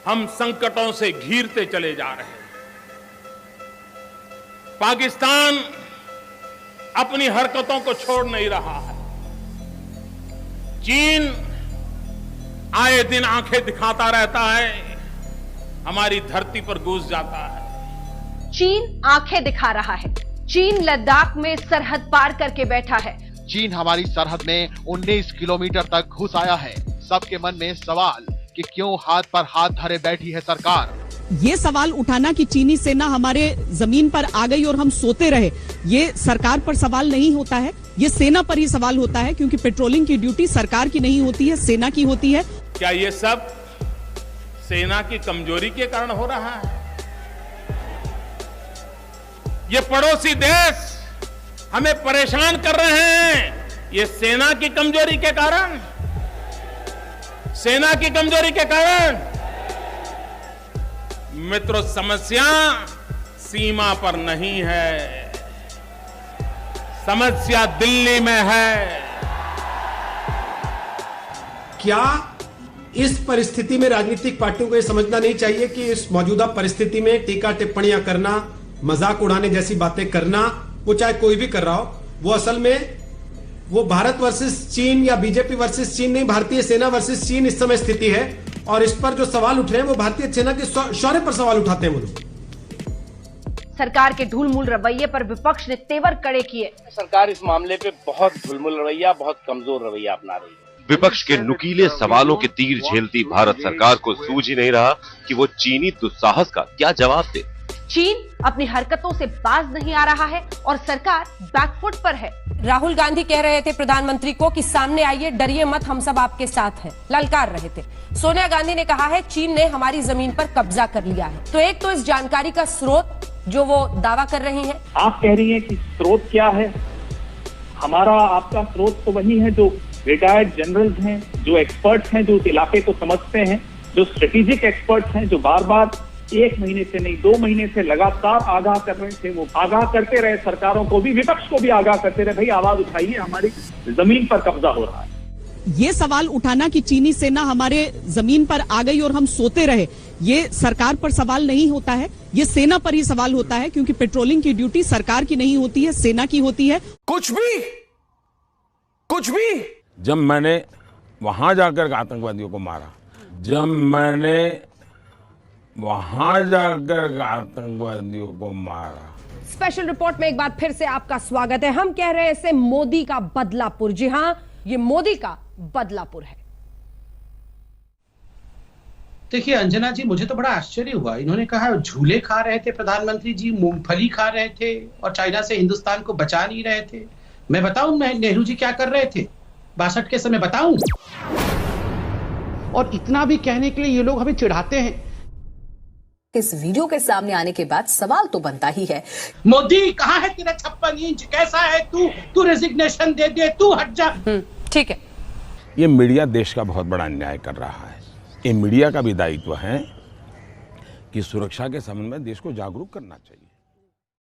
हम संकटों से घिरते चले जा रहे हैं। पाकिस्तान अपनी हरकतों को छोड़ नहीं रहा है। चीन आए दिन आंखें दिखाता रहता है, हमारी धरती पर घुस जाता है। चीन आंखें दिखा रहा है। चीन लद्दाख में सरहद पार करके बैठा है। चीन हमारी सरहद में 19 किलोमीटर तक घुस आया है। सबके मन में सवाल कि क्यों हाथ पर हाथ धरे बैठी है सरकार। ये सवाल उठाना कि चीनी सेना हमारे जमीन पर आ गई और हम सोते रहे, ये सरकार पर सवाल नहीं होता है, ये सेना पर ही सवाल होता है, क्योंकि पेट्रोलिंग की ड्यूटी सरकार की नहीं होती है, सेना की होती है। क्या ये सब सेना की कमजोरी के कारण हो रहा है? ये पड़ोसी देश हमें परेशान कर रहे हैं, ये सेना की कमजोरी के कारण, सेना की कमजोरी के कारण। मित्रों, समस्या सीमा पर नहीं है, समस्या दिल्ली में है। क्या इस परिस्थिति में राजनीतिक पार्टियों को यह समझना नहीं चाहिए कि इस मौजूदा परिस्थिति में टीका टिप्पणियां करना, मजाक उड़ाने जैसी बातें करना, वो चाहे कोई भी कर रहा हो, वो असल में वो भारत वर्सेस चीन या बीजेपी वर्सेस चीन नहीं, भारतीय सेना वर्सेस चीन इस समय स्थिति है। और इस पर जो सवाल उठ रहे हैं वो भारतीय सेना के शौर्य पर सवाल उठाते हैं वो लोग। सरकार के ढुलमुल रवैये पर विपक्ष ने तेवर कड़े किए। सरकार इस मामले पे बहुत ढुलमुल रवैया, बहुत कमजोर रवैया अपना रही है। विपक्ष के नुकीले सवालों की तीर झेलती भारत सरकार को सूझ ही नहीं रहा कि वो चीनी दुस्साहस का क्या जवाब दे। चीन अपनी हरकतों से बाज नहीं आ रहा है और सरकार बैकफुट पर है। राहुल गांधी कह रहे थे प्रधानमंत्री को कि सामने आइए, डरिए मत, हम सब आपके साथ हैं, ललकार रहे थे। सोनिया गांधी ने कहा है चीन ने हमारी जमीन पर कब्जा कर लिया है। तो एक तो इस जानकारी का स्रोत जो वो दावा कर रही हैं। आप कह रही हैं कि स्रोत क्या है? हमारा आपका स्रोत तो वही है जो रिटायर्ड जनरल्स हैं, जो एक्सपर्ट्स हैं, जो उस इलाके को समझते हैं, जो स्ट्रेटेजिक एक्सपर्ट्स हैं, जो बार बार 1 महीने से नहीं 2 महीने से लगातार आगाह कर रहे थे। वो आगाह करते रहे, सरकारों को भी, विपक्ष को भी आगाह करते रहे, भाई आवाज उठाइए, हमारी जमीन पर कब्जा हो रहा है। ये सवाल उठाना कि चीनी सेना हमारे जमीन पर आ गई और हम सोते रहे, ये सरकार पर सवाल नहीं होता है, ये सेना पर ही सवाल होता है, क्योंकि पेट्रोलिंग की ड्यूटी सरकार की नहीं होती है, सेना की होती है। कुछ भी जब मैंने वहां जाकर आतंकवादियों को मारा, जब मैंने वहां जाकर आतंकवादियों को मारा। स्पेशल रिपोर्ट में एक बार फिर से आपका स्वागत है। हम कह रहे हैं इसे मोदी का बदलापुर। जी हां, ये मोदी का बदलापुर है। देखिए अंजना जी, मुझे तो बड़ा आश्चर्य हुआ। इन्होंने कहा झूले खा रहे थे प्रधानमंत्री जी, मूंगफली खा रहे थे और चाइना से हिंदुस्तान को बचा नहीं रहे थे। मैं बताऊं नेहरू जी क्या कर रहे थे 62 के समय, बताऊं? और इतना भी कहने के लिए ये लोग हमें चिढ़ाते हैं। इस वीडियो के सामने आने के बाद सवाल तो बनता ही है, मोदी कहाँ है तेरा 56 इंच? कैसा है तू रेजिग्नेशन दे दे, तू हट जा। ठीक है। ये मीडिया देश का बहुत बड़ा अन्याय कर रहा है। ये मीडिया का भी दायित्व है कि सुरक्षा के संबंध में देश को जागरूक करना चाहिए।